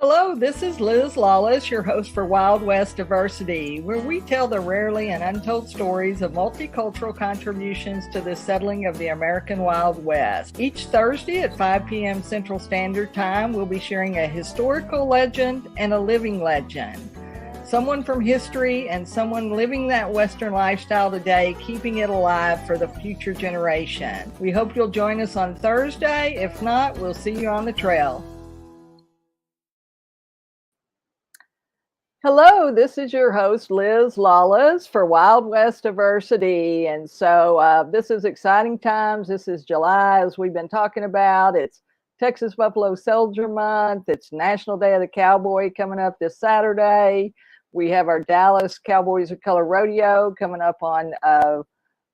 Hello, this is Liz Lawless, your host for Wild West Diversity, where we tell the rarely and untold stories of multicultural contributions to the settling of the American Wild West. Each Thursday at 5 p.m. Central Standard Time, we'll be sharing a historical legend and a living legend. Someone from history and someone living that Western lifestyle today, keeping it alive for the future generation. We hope you'll join us on Thursday. If not, we'll see you on the trail. Hello, this is your host, Liz Lawless for Wild West Diversity. And so this is exciting times. This is July, as we've been talking about. It's Texas Buffalo Soldier Month. It's National Day of the Cowboy coming up this Saturday. We have our Dallas Cowboys of Color Rodeo coming up on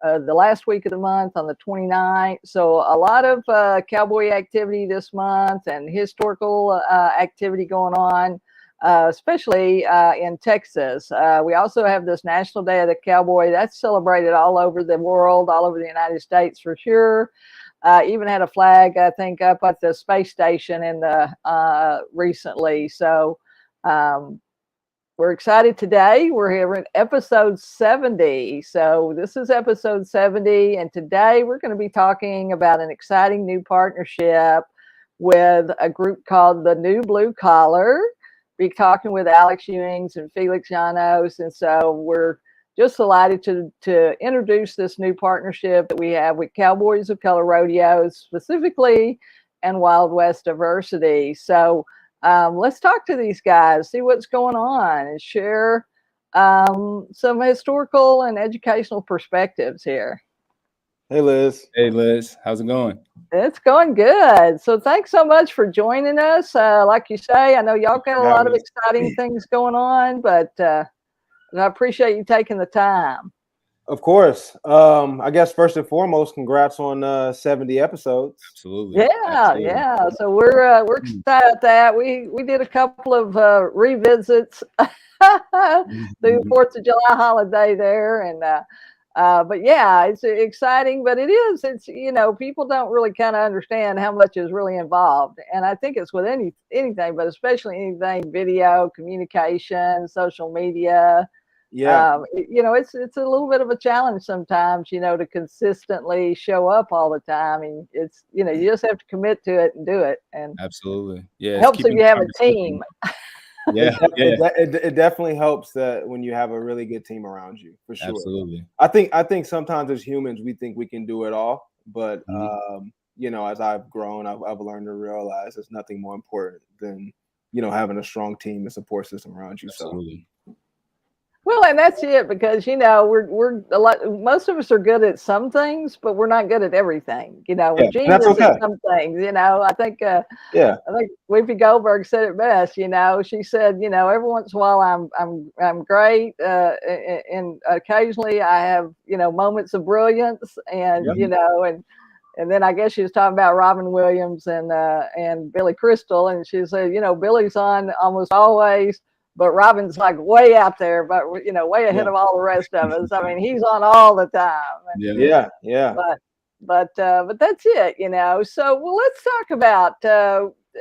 the last week of the month on the 29th. So a lot of cowboy activity this month and historical activity going on. Especially in Texas. We also have this National Day of the Cowboy. That's celebrated all over the world, all over the United States for sure. Even had a flag, I think, up at the space station in the recently. So we're excited today. We're here in episode 70. So this is episode 70. And today we're going to be talking about an exciting new partnership with a group called the New Blue Collar. Be talking with Alex Ewings and Felix Llanos. And so we're just delighted to introduce this new partnership that we have with Cowboys of Color Rodeos specifically and Wild West Diversity. So let's talk to these guys, see what's going on, and share some historical and educational perspectives here. Hey, Liz. Hey, Liz. How's it going? It's going good. So thanks so much for joining us. Like you say, I know y'all got a lot of exciting things going on, but I appreciate you taking the time. Of course. I guess first and foremost, congrats on 70 episodes. Absolutely. Yeah. So we're excited at that. We did a couple of revisits through the 4th of July holiday there, and but yeah, it's exciting, but it's, people don't really kind of understand how much is really involved. And I think it's with anything, but especially anything video, communication, social media. Yeah. It's a little bit of a challenge sometimes, to consistently show up all the time. And it's, you just have to commit to it and do it. And absolutely. Yeah. It helps if you have a team. Yeah, it definitely helps that when you have a really good team around you, for sure. Absolutely. I think sometimes as humans we think we can do it all, but as I've grown, I've learned to realize there's nothing more important than having a strong team and support system around you. Absolutely. So. Well, and that's it, because we're a lot. Most of us are good at some things, but we're not good at everything. We're genius at some things. I think Whoopi Goldberg said it best. She said, every once in a while I'm great, and occasionally I have moments of brilliance, and and then I guess she was talking about Robin Williams and Billy Crystal, and she said, Billy's on almost always. But Robin's like way out there, but way ahead of all the rest of us. I mean, he's on all the time. Yeah. But that's it, So let's talk about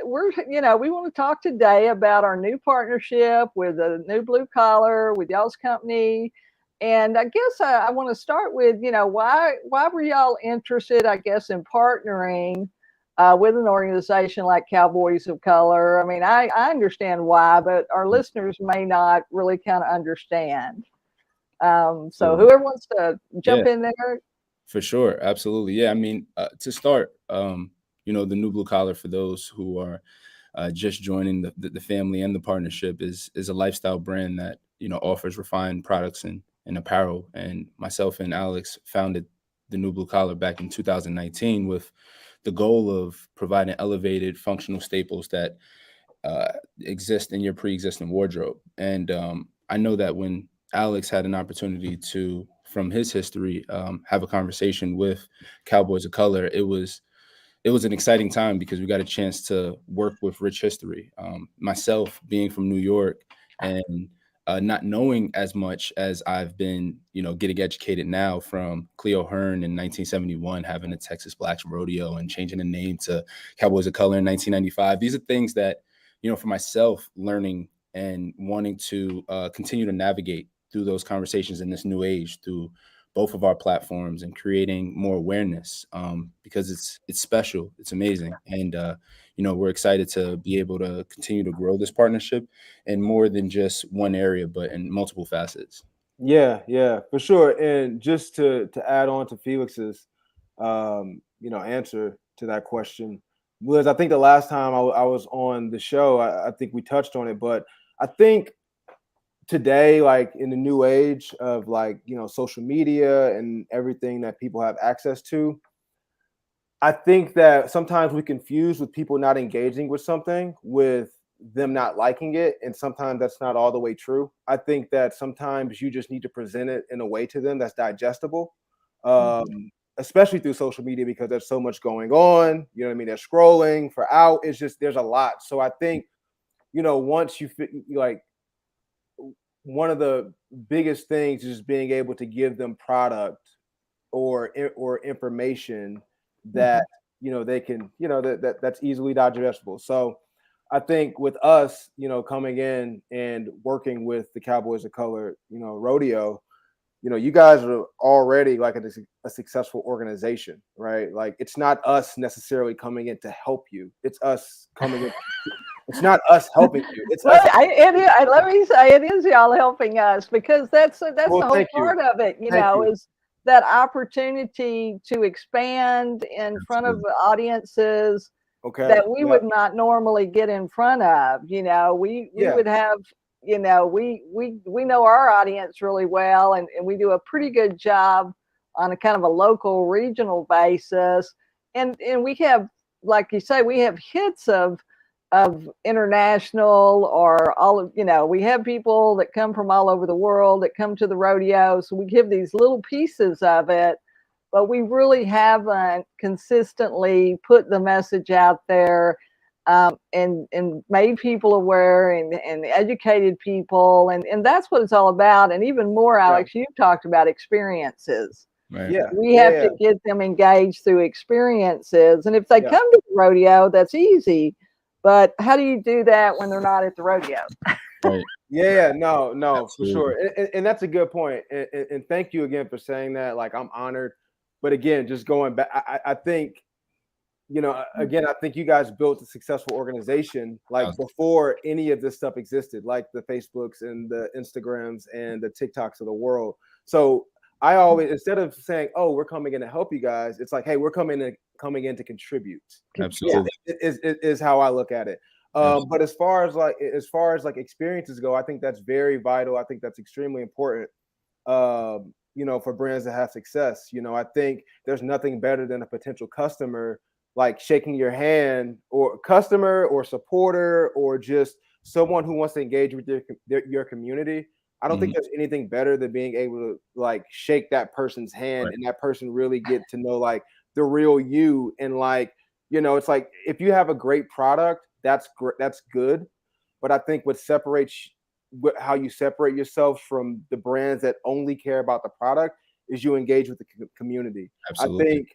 we want to talk today about our new partnership with the New Blue Collar, with y'all's company. And I guess I want to start with why were y'all interested, I guess, in partnering with an organization like Cowboys of Color? I mean, I understand why, but our listeners may not really kind of understand. So whoever wants to jump in there. For sure. Absolutely. Yeah. I mean, to start, the New Blue Collar, for those who are just joining the family and the partnership, is a lifestyle brand that, offers refined products and apparel. And myself and Alex founded the New Blue Collar back in 2019 with the goal of providing elevated functional staples that exist in your pre-existing wardrobe. And I know that when Alex had an opportunity to, from his history, have a conversation with Cowboys of Color, it was an exciting time because we got a chance to work with rich history. Myself being from New York and not knowing as much as I've been, getting educated now from Cleo Hearn in 1971, having a Texas Blacks rodeo and changing the name to Cowboys of Color in 1995. These are things that for myself, learning and wanting to continue to navigate through those conversations in this new age through both of our platforms and creating more awareness, because it's special, it's amazing, and we're excited to be able to continue to grow this partnership in more than just one area, but in multiple facets. Yeah, for sure. And just to add on to Felix's answer to that question, Liz, I think the last time I was on the show, I think we touched on it, but I think today, like in the new age of social media and everything that people have access to, I think that sometimes we confuse with people not engaging with something with them not liking it. And sometimes that's not all the way true. I think that sometimes you just need to present it in a way to them that's digestible, especially through social media, because there's so much going on. You know what I mean? They're scrolling for out. It's just, there's a lot. So I think, once you one of the biggest things is being able to give them product or information that they can that's easily digestible. So I think with us coming in and working with the Cowboys of Color rodeo, you guys are already like a successful organization, right? Like it's not us necessarily coming in to help you, it's us coming in. It's not us helping you. It's us. Let me say, it is y'all helping us, because that's the whole part of it. Is that opportunity to expand in front of audiences that we would not normally get in front of. We would have. We know our audience really well, and we do a pretty good job on a kind of a local, regional basis, and we have, like you say, we have hits of international, or all of, we have people that come from all over the world that come to the rodeo. So we give these little pieces of it, but we really haven't consistently put the message out there, and made people aware, and educated people. And that's what it's all about. And even more, Alex, you've talked about experiences. Right. Yeah. We have to get them engaged through experiences. And if they come to the rodeo, that's easy. But how do you do that when they're not at the rodeo? Right. No, absolutely. For sure. And that's a good point. And thank you again for saying that. Like, I'm honored. But again, just going back, I think, again, I think you guys built a successful organization like before any of this stuff existed, like the Facebooks and the Instagrams and the TikToks of the world. So I always, instead of saying, "Oh, we're coming in to help you guys," it's like, "Hey, we're coming in to contribute." Absolutely, is how I look at it. But as far as experiences go, I think that's very vital. I think that's extremely important. For brands that have success. I think there's nothing better than a potential customer like shaking your hand, or customer or supporter, or just someone who wants to engage with your community. I don't think there's anything better than being able to like shake that person's hand, and that person really get to know like the real you. And like, it's like, if you have a great product, that's good. But I think what separates how you separate yourself from the brands that only care about the product is you engage with the community. Absolutely. I think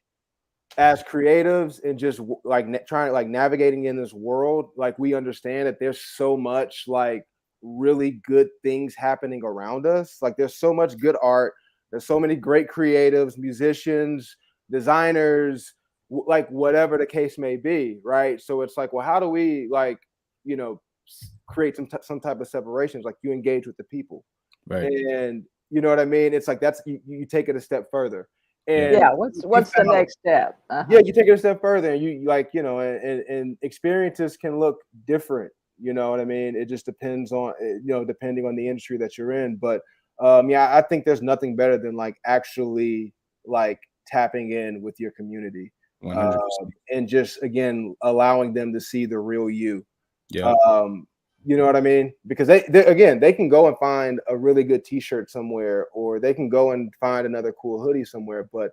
as creatives and just like trying to like navigating in this world, like we understand that there's so much like really good things happening around us. Like there's so much good art. There's so many great creatives, musicians, designers, like whatever the case may be, right? So it's like, well, how do we like, create some type of separations? Like you engage with the people, right? And you know what I mean? It's like that's you take it a step further. And what's the next step? Yeah, you take it a step further, and you like, and experiences can look different. You know what I mean? It just depends on, depending on the industry that you're in. But I think there's nothing better than like actually like tapping in with your community, and just again allowing them to see the real you. Yeah. You know what I mean? Because they can go and find a really good T-shirt somewhere, or they can go and find another cool hoodie somewhere, but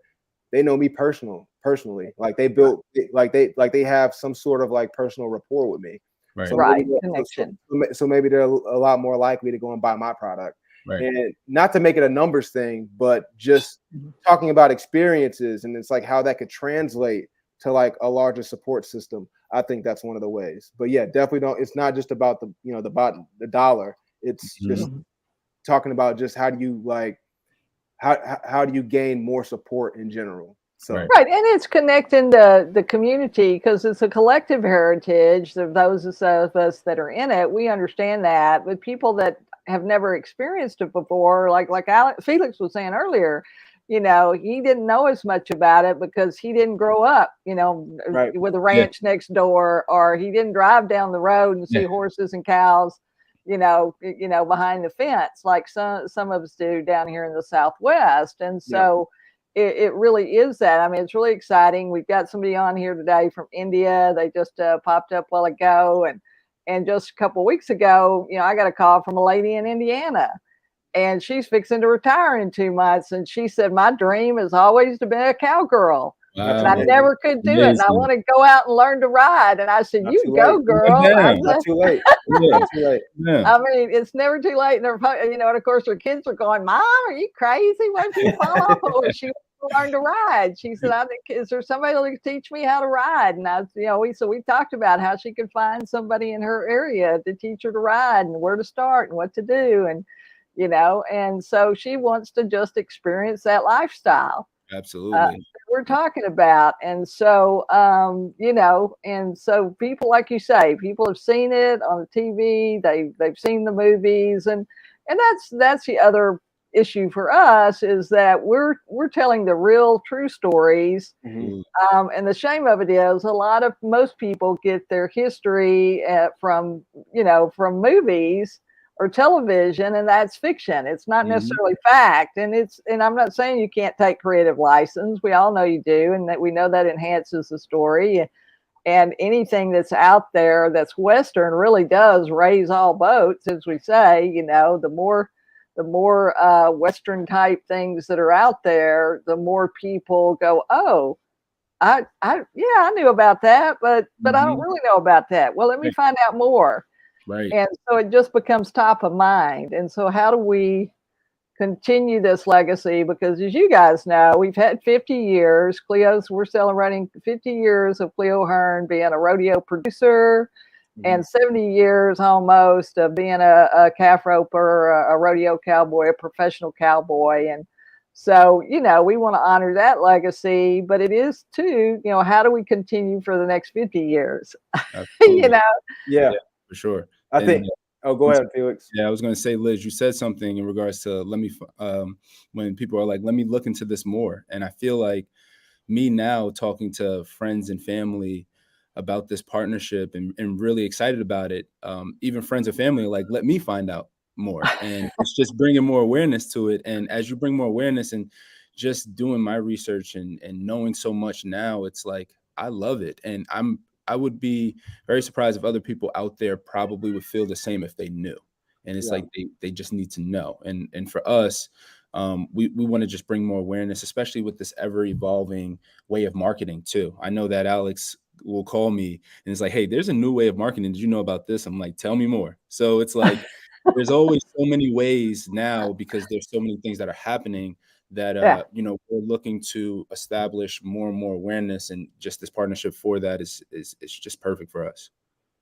they know me personally. Like they built, like they have some sort of like personal rapport with me. Right. So Connection. So maybe they're a lot more likely to go and buy my product. Right. And not to make it a numbers thing, but just talking about experiences, and it's like how that could translate to like a larger support system, I think that's one of the ways. But yeah, definitely don't. It's not just about the dollar. It's just talking about just how do you like how do you gain more support in general. So right, and it's connecting the community because it's a collective heritage of those of us that are in it. We understand that, but people that have never experienced it before, like Felix was saying earlier, he didn't know as much about it because he didn't grow up, right. with a ranch next door, or he didn't drive down the road and see horses and cows, behind the fence like some of us do down here in the Southwest. And so it really is that. I mean, it's really exciting. We've got somebody on here today from India. They just popped up a while ago, and just a couple of weeks ago, I got a call from a lady in Indiana, and she's fixing to retire in 2 months. And she said, my dream is always to be a cowgirl. Wow. And I never could do it. And I want to go out and learn to ride. And I said, you go, girl. Not too late. Not too late. I mean, it's never too late. And of course, her kids are going, Mom, are you crazy? What if you fall off? Oh, she wants to learn to ride. She said, I think, is there somebody that can teach me how to ride? And we talked about how she could find somebody in her area to teach her to ride and where to start and what to do. And so she wants to just experience that lifestyle. Absolutely. We're talking about. And so, and so people, like you say, people have seen it on the TV, they've seen the movies, and that's the other issue for us, is that we're telling the real true stories. And the shame of it is most people get their history from movies or television, and that's fiction. It's not necessarily fact. And I'm not saying you can't take creative license. We all know you do, and that we know that enhances the story. And anything that's out there that's Western really does raise all boats, as we say. The more Western type things that are out there, the more people go, oh, I knew about that, but I don't really know about that. Well, let me find out more. Right. And so it just becomes top of mind. And so how do we continue this legacy? Because as you guys know, we've had 50 years. We're celebrating 50 years of Cleo Hearn being a rodeo producer, and 70 years almost of being a calf roper, a rodeo cowboy, a professional cowboy. And so, we want to honor that legacy, but it is too, how do we continue for the next 50 years? Yeah, for sure. I think. Oh, go ahead, Felix. Yeah, I was going to say, Liz, you said something in regards to when people are like, let me look into this more. And I feel like me now talking to friends and family about this partnership and really excited about it. Even friends and family are like, let me find out more. And it's just bringing more awareness to it. And as you bring more awareness and just doing my research and knowing so much now, it's like, I love it. And I would be very surprised if other people out there probably would feel the same if they knew. And it's like they just need to know. And for us, we want to just bring more awareness, especially with this ever evolving way of marketing too. I know that Alex will call me and it's like, hey, there's a new way of marketing. Did you know about this? I'm like, tell me more. So it's like there's always so many ways now because there's so many things that are happening that we're looking to establish more and more awareness, and just this partnership for that is just perfect for us.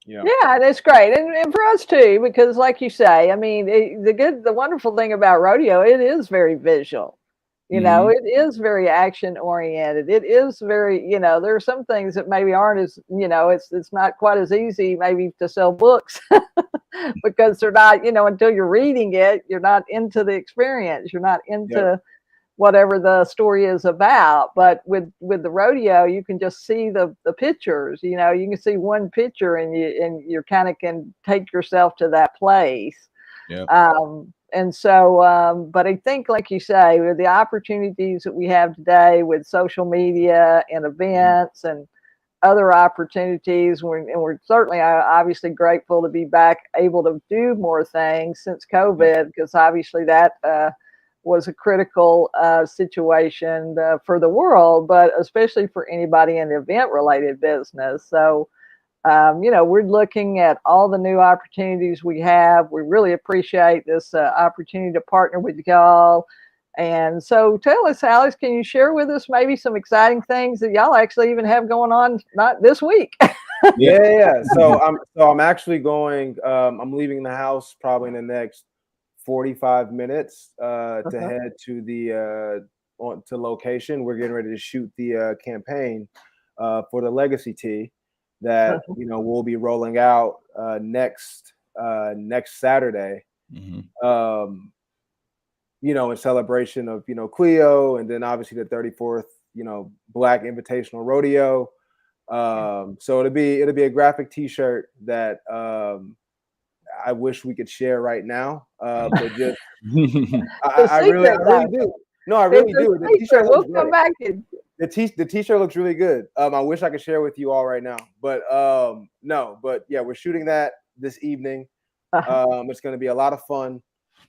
Yeah, that's great. And for us too, because like you say, I mean, the wonderful thing about rodeo, it is very visual. It is very action oriented. It is very, there are some things that maybe aren't as, it's not quite as easy maybe to sell books because they're not, until you're reading it, you're not into the experience. You're not into whatever the story is about. But with the rodeo, you can just see the pictures. You can see one picture and you kind of can take yourself to that place. And so, but I think, like you say, with the opportunities that we have today with social media and events and other opportunities, we're certainly obviously grateful to be back able to do more things since COVID, because obviously that was a critical situation for the world, but especially for anybody in the event-related business. So, we're looking at all the new opportunities we have. We really appreciate this opportunity to partner with y'all And so tell us, Alex, can you share with us maybe some exciting things that y'all actually even have going on, not this week? Yeah. So I'm actually going. I'm leaving the house probably in the next 45 minutes to head to the to location. We're getting ready to shoot the campaign for the Legacy Tee that we'll be rolling out next Saturday. In celebration of Cleo, and then obviously the 34th Black Invitational Rodeo. So it'll be a graphic T-shirt that I wish we could share right now, but just I really do. No, I really do. The T-shirt we'll come back and the T-shirt looks really good. I wish I could share with you all right now, but no. But yeah, we're shooting that this evening. It's going to be a lot of fun.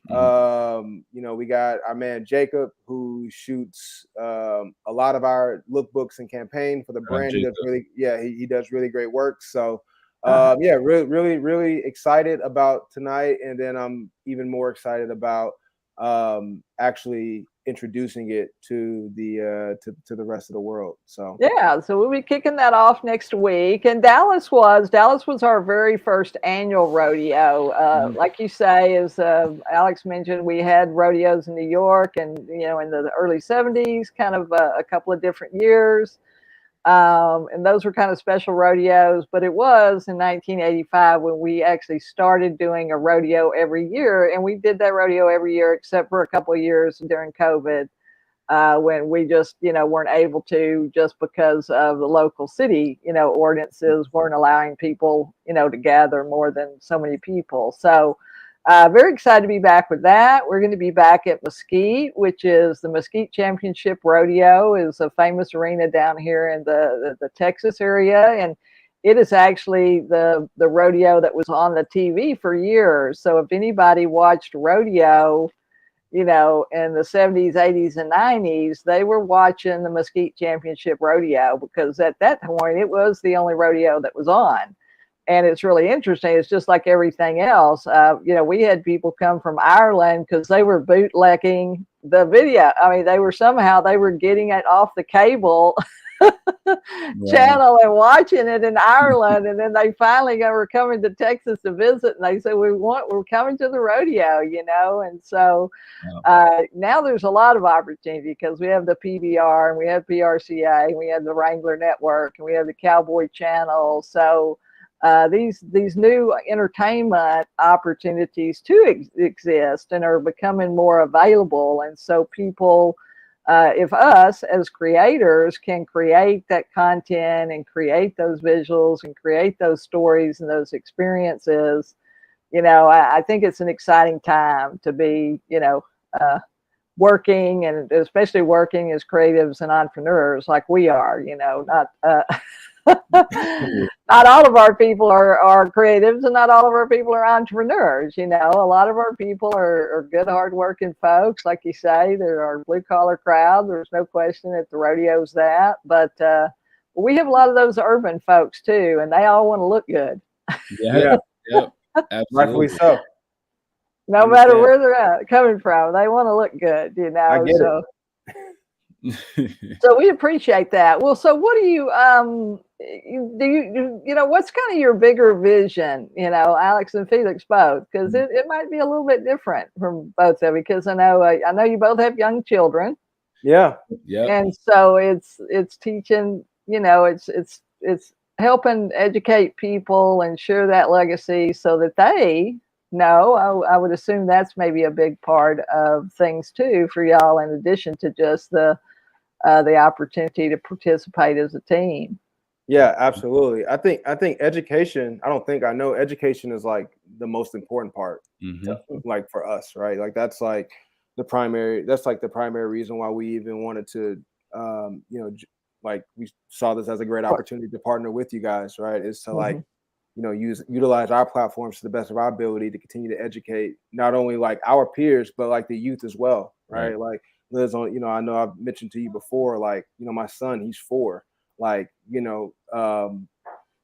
We got our man Jacob, who shoots a lot of our lookbooks and campaign for the brand. He does really great work. So really excited about tonight, and then I'm even more excited about actually introducing it to the rest of the world. So we'll be kicking that off next week. And Dallas was our very first annual rodeo. Like you say, as Alex mentioned, we had rodeos in New York and in the early 70s, kind of a couple of different years. And those were kind of special rodeos, but it was in 1985 when we actually started doing a rodeo every year. And we did that rodeo every year, except for a couple of years during COVID, when we just, weren't able to, just because of the local city, ordinances weren't allowing people, to gather more than so many people. So very excited to be back with that. We're going to be back at Mesquite, which is the Mesquite Championship Rodeo, is a famous arena down here in the Texas area. And it is actually the rodeo that was on the TV for years. So if anybody watched rodeo, in the 70s, 80s, and 90s, they were watching the Mesquite Championship Rodeo, because at that point it was the only rodeo that was on. And it's really interesting. It's just like everything else. We had people come from Ireland because they were bootlegging the video. I mean, they were getting it off the cable channel and watching it in Ireland. And then they finally were coming to Texas to visit, and they said, we're coming to the rodeo, And so now there's a lot of opportunity, because we have the PBR, and we have PRCA, and we have the Wrangler Network, and we have the Cowboy Channel. So these new entertainment opportunities too exist and are becoming more available. And so people, if us as creators can create that content and create those visuals and create those stories and those experiences, I think it's an exciting time to be, working, and especially working as creatives and entrepreneurs like we are, not all of our people are creatives, and not all of our people are entrepreneurs. A lot of our people are good, hardworking folks. Like you say, there are blue collar crowd. There's no question that the rodeo's that, but we have a lot of those urban folks too, and they all want to look good. Yeah. Absolutely. Rightfully so. No matter where they're coming from, they want to look good, I get it. So we appreciate that. Well, so what do you what's kind of your bigger vision, Alex and Felix both, because it might be a little bit different from both of you, because I know you both have young children. Yeah. And so it's teaching, it's helping educate people and share that legacy so that they know. I would assume that's maybe a big part of things too for y'all, in addition to just the opportunity to participate as a team. Yeah, absolutely. I think education, I know education is like the most important part, like for us, right? Like that's like the primary reason why we even wanted to, like we saw this as a great opportunity to partner with you guys, right? Is to utilize our platforms to the best of our ability to continue to educate not only like our peers, but like the youth as well, right? Like Liz, I know I've mentioned to you before, like, my son, he's 4, like,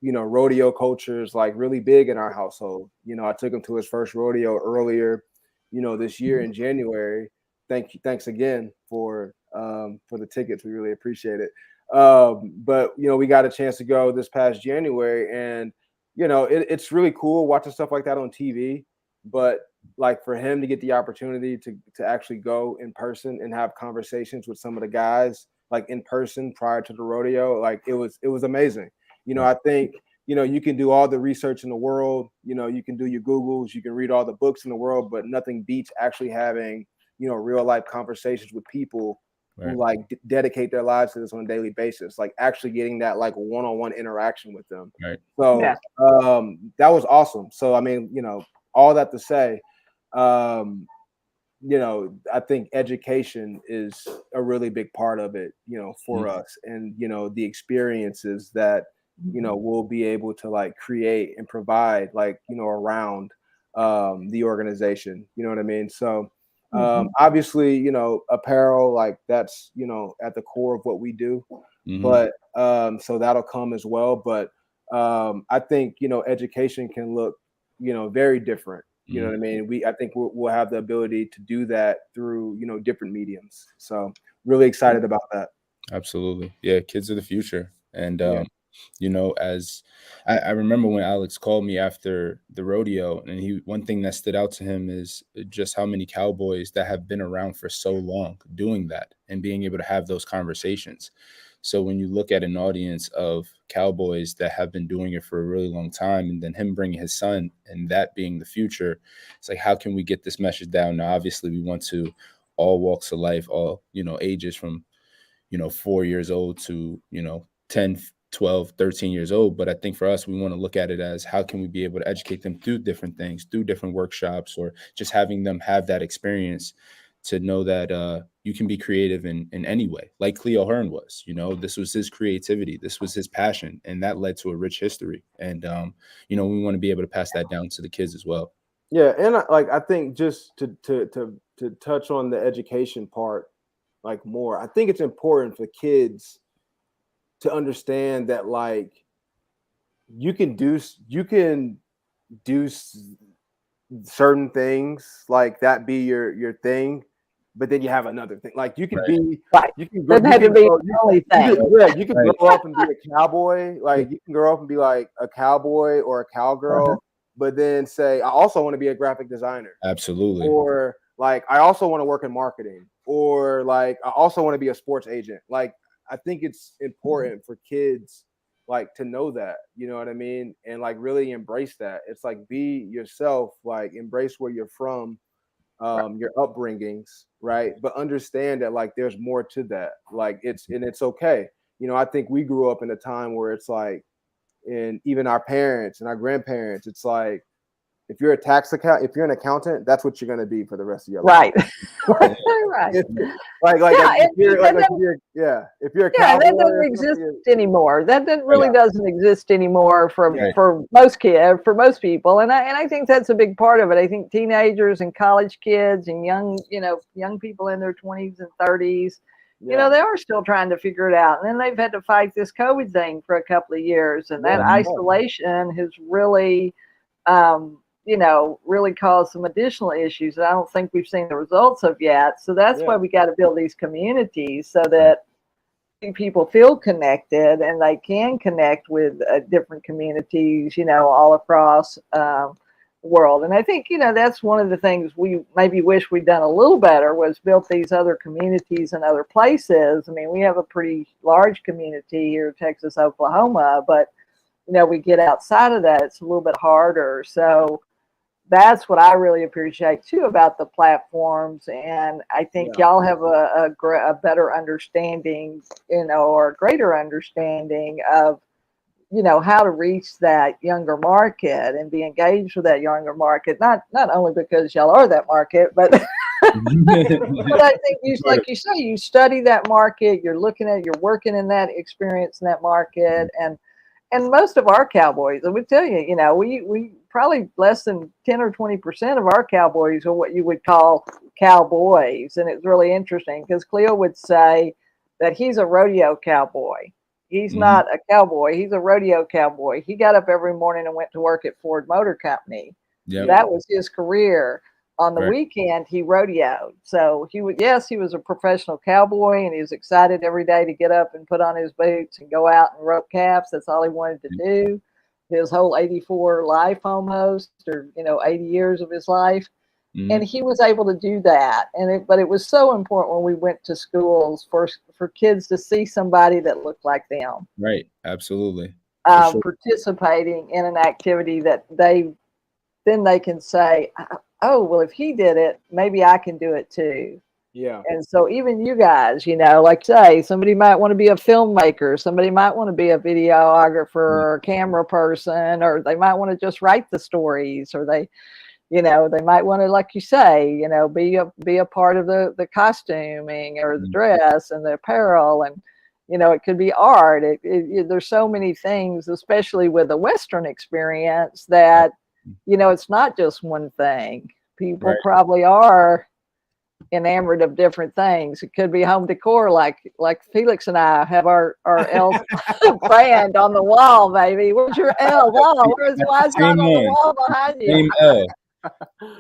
rodeo culture is like really big in our household. I took him to his first rodeo earlier, this year in January. thanks again for the tickets. We really appreciate it. But we got a chance to go this past January, and it's really cool watching stuff like that on TV. But like for him to get the opportunity to actually go in person and have conversations with some of the guys like in person prior to the rodeo, like it was amazing. I think you can do all the research in the world, you can do your Googles, you can read all the books in the world, but nothing beats actually having real life conversations with people who like dedicate their lives to this on a daily basis, like actually getting that like one-on-one interaction with them. Right. So that was awesome. So I mean, all that to say, I think education is a really big part of it, for us, and the experiences that we'll be able to like create and provide like around the organization. You know what I mean? So obviously, apparel, like that's at the core of what we do. But so that'll come as well. But I think education can look very different. You know what I mean? I think we'll have the ability to do that through different mediums. So really excited about that. Absolutely. Yeah, kids are the future. And as I remember when Alex called me after the rodeo, and one thing that stood out to him is just how many cowboys that have been around for so long doing that and being able to have those conversations. So when you look at an audience of cowboys that have been doing it for a really long time, and then him bringing his son and that being the future, it's like, how can we get this message down? Now, obviously, we want to all walks of life, all, ages from, 4 years old to, 10, 12, 13 years old. But I think for us, we want to look at it as how can we be able to educate them through different things, through different workshops, or just having them have that experience to know that you can be creative in any way, like Cleo Hearn was. This was his creativity, this was his passion, and that led to a rich history. And we want to be able to pass that down to the kids as well. Yeah, and I think just to touch on the education part, like more, I think it's important for kids to understand that like you can do certain things, like that be your thing, but then you have another thing. Like you can be, you can grow, doesn't have to be the only thing. You can grow up and be a cowboy. Like you can grow up and be like a cowboy or a cowgirl, but then say, I also want to be a graphic designer. Absolutely. Or like, I also want to work in marketing, or like, I also want to be a sports agent. Like, I think it's important for kids like to know that, you know what I mean? And like really embrace that. It's like, be yourself, like embrace where you're from, your upbringings, right? But understand that like there's more to that. Like it's okay. I think we grew up in a time where it's like, and even our parents and our grandparents, it's like, if you're if you're an accountant, that's what you're going to be for the rest of your life. Right. If you're a cowboy, that doesn't exist anymore. That really doesn't exist anymore for most kids, for most people. And I think that's a big part of it. I think teenagers and college kids and young people in their 20s and 30s, they are still trying to figure it out. And then they've had to fight this COVID thing for a couple of years. And that isolation has really, really caused some additional issues that I don't think we've seen the results of yet. So that's why we got to build these communities so that people feel connected and they can connect with different communities, all across the world. And I think, that's one of the things we maybe wish we'd done a little better, was built these other communities in other places. I mean, we have a pretty large community here in Texas, Oklahoma, but, we get outside of that, it's a little bit harder. So that's what I really appreciate too about the platforms. And I think y'all have a better understanding, or a greater understanding of, how to reach that younger market and be engaged with that younger market. Not only because y'all are that market, but but I think like you say, you study that market, you're working in that experience in that market. And most of our cowboys, I would tell you, we probably less than 10 or 20% of our cowboys are what you would call cowboys. And it's really interesting because Cleo would say that he's a rodeo cowboy. He's not a cowboy. He's a rodeo cowboy. He got up every morning and went to work at Ford Motor Company. Yep. That was his career. on the Right. weekend he rodeoed. So he would, yes, he was a professional cowboy and he was excited every day to get up and put on his boots and go out and rope calves. That's all he wanted to do. His whole 84 life almost, or 80 years of his life. And he was able to do that. But it was so important when we went to schools for kids to see somebody that looked like them. Right. Absolutely. For sure. Participating in an activity that they can say, oh, well, if he did it, maybe I can do it too. Yeah. And so even you guys, like say, somebody might want to be a filmmaker, somebody might want to be a videographer or a camera person, or they might want to just write the stories, or they might want to, like you say, be a part of the costuming or the dress and the apparel, and it could be art. There's so many things, especially with the Western experience, that it's not just one thing. People probably are enamored of different things. It could be home decor, like Felix and I have our elf brand on the wall, baby. Where's your elf? Oh, why is not on the wall behind you? Same L.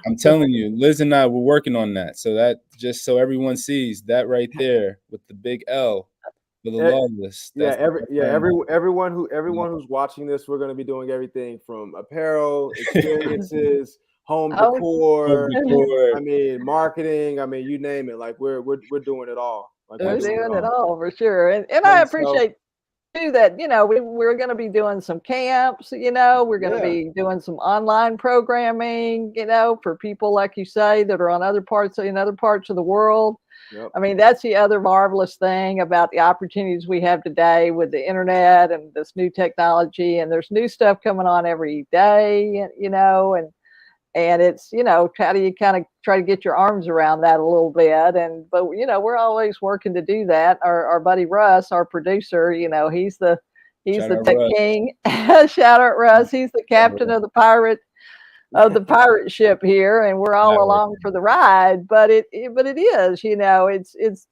I'm telling you, Liz and I were working on that. So that, just so everyone sees that right there with the big L for the Lawless. Everyone who's watching this, we're going to be doing everything from apparel, experiences, home decor. I mean, marketing. I mean, you name it. Like we're doing it all. Like we're doing it all for sure. And I appreciate too that we're going to be doing some camps. We're going to be doing some online programming. For people like you say that are in other parts of the world. Yep. I mean, that's the other marvelous thing about the opportunities we have today with the internet and this new technology. And there's new stuff coming on every day. And it's, how do you kind of try to get your arms around that a little bit? But we're always working to do that. Our buddy Russ, our producer, he's the tech king. Shout out Russ. He's the captain of the pirate ship here, and we're all along for the ride. But it is,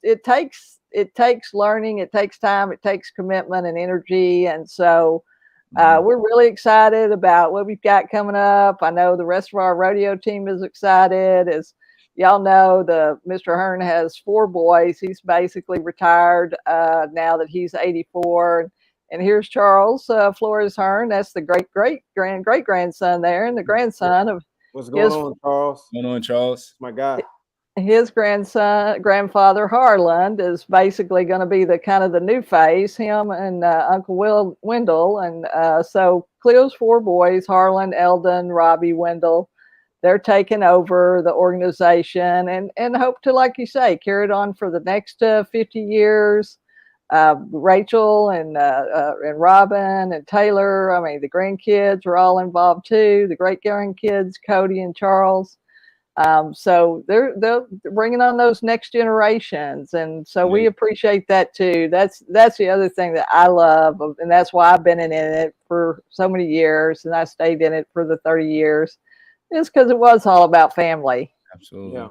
it takes learning, it takes time, it takes commitment and energy. And so we're really excited about what we've got coming up. I know the rest of our rodeo team is excited. As y'all know, Mr. Hearn has 4 boys. He's basically retired now that he's 84. And here's Charles Flores Hearn. That's the great grandson there, and the grandson of what's going on, Charles? What's going on, Charles? My God. His grandfather Harland is basically going to be the kind of the new face. Him and Uncle Wendell, and so Cleo's 4 boys: Harlan, Eldon, Robbie, Wendell. They're taking over the organization and hope to, like you say, carry it on for the next 50 years. Rachel and Robin and Taylor. I mean, the grandkids are all involved too. The great grandkids, Cody and Charles. So they're bringing on those next generations, and so we appreciate that too. That's the other thing that I love, and that's why I've been in it for so many years, and I stayed in it for the 30 years. Is because it was all about family. Absolutely. Yeah.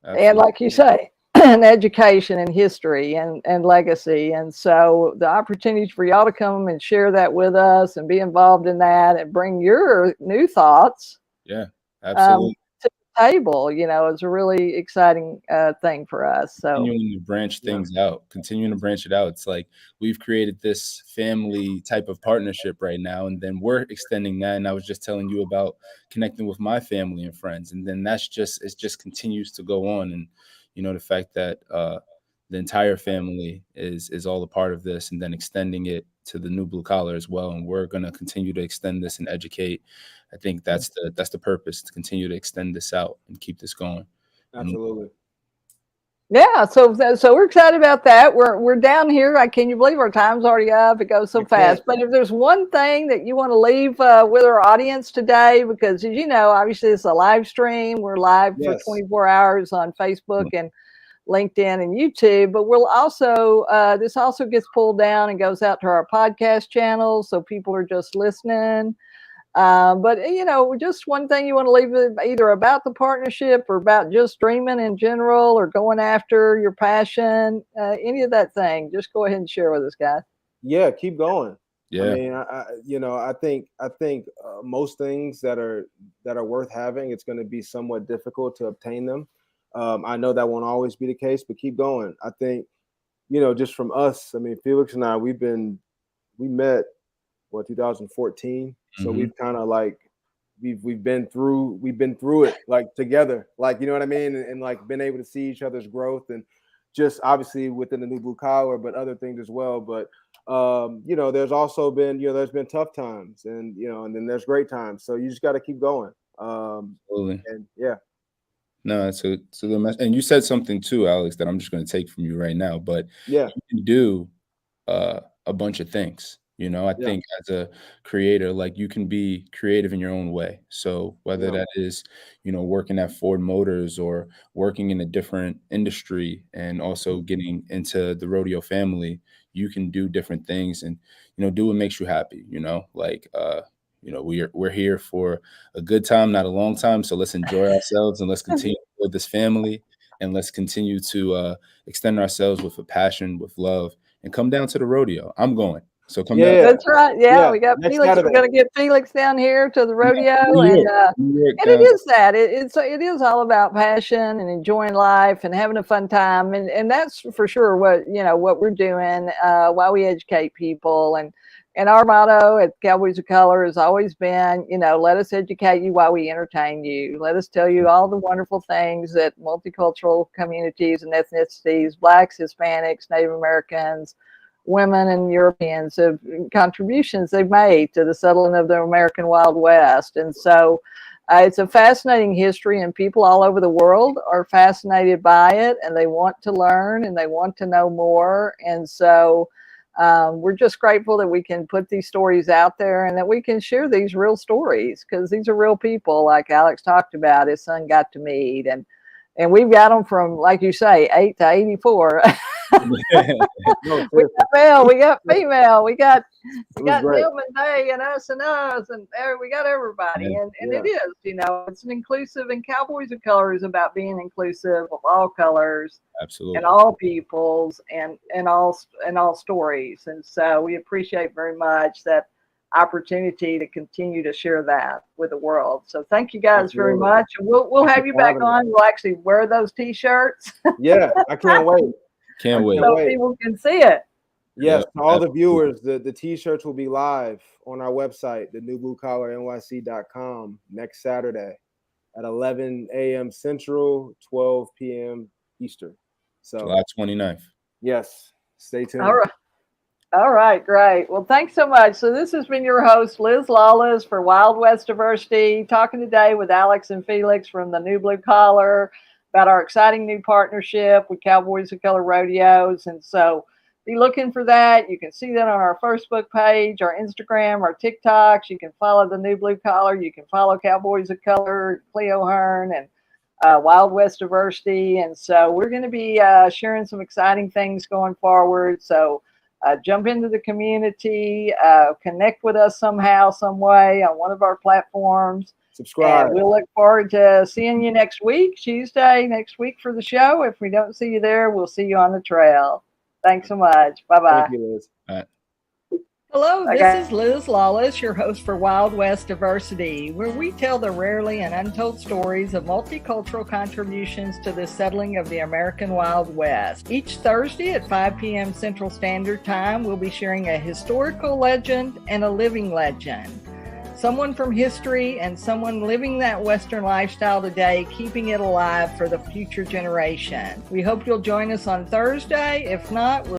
Absolutely. And like you say, and education and history and legacy. And so the opportunities for y'all to come and share that with us and be involved in that and bring your new thoughts. Yeah, absolutely. To the table, is a really exciting thing for us. So continuing to branch things out, continuing to branch it out. It's like we've created this family type of partnership right now, and then we're extending that. And I was just telling you about connecting with my family and friends, and then it just continues to go on. And the fact that the entire family is all a part of this, and then extending it to the new blue collar as well. And we're going to continue to extend this and educate. I think that's the purpose, to continue to extend this out and keep this going. Absolutely. Yeah, so we're excited about that. We're down here. Can you believe our time's already up? It goes so fast. But if there's one thing that you want to leave with our audience today, because as you know, obviously it's a live stream. We're live for 24 hours on Facebook and LinkedIn and YouTube. But we'll also this also gets pulled down and goes out to our podcast channel, so people are just listening. But just one thing you want to leave with, either about the partnership or about just dreaming in general or going after your passion, any of that thing, just go ahead and share with us, guys. Yeah, keep going. Yeah. I mean, I think most things that are worth having, it's going to be somewhat difficult to obtain them. I know that won't always be the case, but keep going. I think, just from us, I mean, Felix and I, we met 2014. So Mhm. we've kind of like we've been through it like together, like, you know what I mean, and like been able to see each other's growth, and just obviously within the New Blue Collar, but other things as well. But there's also been, there's been tough times, and and then there's great times. So you just got to keep going. Absolutely. And yeah. No, it's a good message. And you said something too, Alex, that I'm just going to take from you right now. But Yeah. you can do a bunch of things. I Yeah. think as a creator, like, you can be creative in your own way. So whether Yeah. that is, working at Ford Motors or working in a different industry and also getting into the rodeo family, you can do different things and, do what makes you happy, like, we're here for a good time, not a long time. So let's enjoy ourselves and let's continue with this family, and let's continue to extend ourselves with a passion, with love, and come down to the rodeo. I'm going. So come down. Yeah. That's right. Yeah, Yeah. we got Next Felix. We're Saturday. going to get Felix down here to the rodeo, New York and it down. is that it is all about passion and enjoying life and having a fun time, and that's for sure what we're doing while we educate people, and our motto at Cowboys of Color has always been, let us educate you while we entertain you. Let us tell you all the wonderful things that multicultural communities and ethnicities, Blacks, Hispanics, Native Americans, women, and Europeans have contributions they've made to the settling of the American Wild West. And so it's a fascinating history, and people all over the world are fascinated by it, and they want to learn and they want to know more. And so we're just grateful that we can put these stories out there and that we can share these real stories, because these are real people, like Alex talked about, his son got to meet. And we've got them from, like you say, 8 to 84. No, We got male, we got female, we got great. them and they and us, and we got everybody. Yeah. And it is, it's an inclusive, and Cowboys of Color is about being inclusive of all colors Absolutely. and all peoples and all stories. And so we appreciate very much that opportunity to continue to share that with the world. So thank you guys very much, and we'll have you back on. We'll actually wear those t-shirts. Yeah, I can't wait. Can't wait. So people can see it. Yes, Yeah, to all the viewers, the t-shirts will be live on our website, the newbluecollarnyc.com, next Saturday at 11 a.m. Central, 12 p.m. Eastern. So July 29th. Yes, stay tuned. All right, great. Well, thanks so much. So this has been your host, Liz Lawless, for Wild West Diversity, talking today with Alex and Felix from the New Blue Collar about our exciting new partnership with Cowboys of Color Rodeos. And so be looking for that. You can see that on our Facebook page, our Instagram, our TikToks. You can follow the New Blue Collar. You can follow Cowboys of Color, Cleo Hearn, and Wild West Diversity. And so we're going to be sharing some exciting things going forward. So jump into the community, connect with us somehow, some way on one of our platforms. Subscribe. And we'll look forward to seeing you next week, Tuesday next week, for the show. If we don't see you there, we'll see you on the trail. Thanks so much. Bye-bye. Thank you, Liz. All right. Hello, this is Liz Lawless, your host for Wild West Diversity, where we tell the rarely and untold stories of multicultural contributions to the settling of the American Wild West. Each Thursday at 5 p.m. Central Standard Time, we'll be sharing a historical legend and a living legend. Someone from history and someone living that Western lifestyle today, keeping it alive for the future generation. We hope you'll join us on Thursday. If not, we'll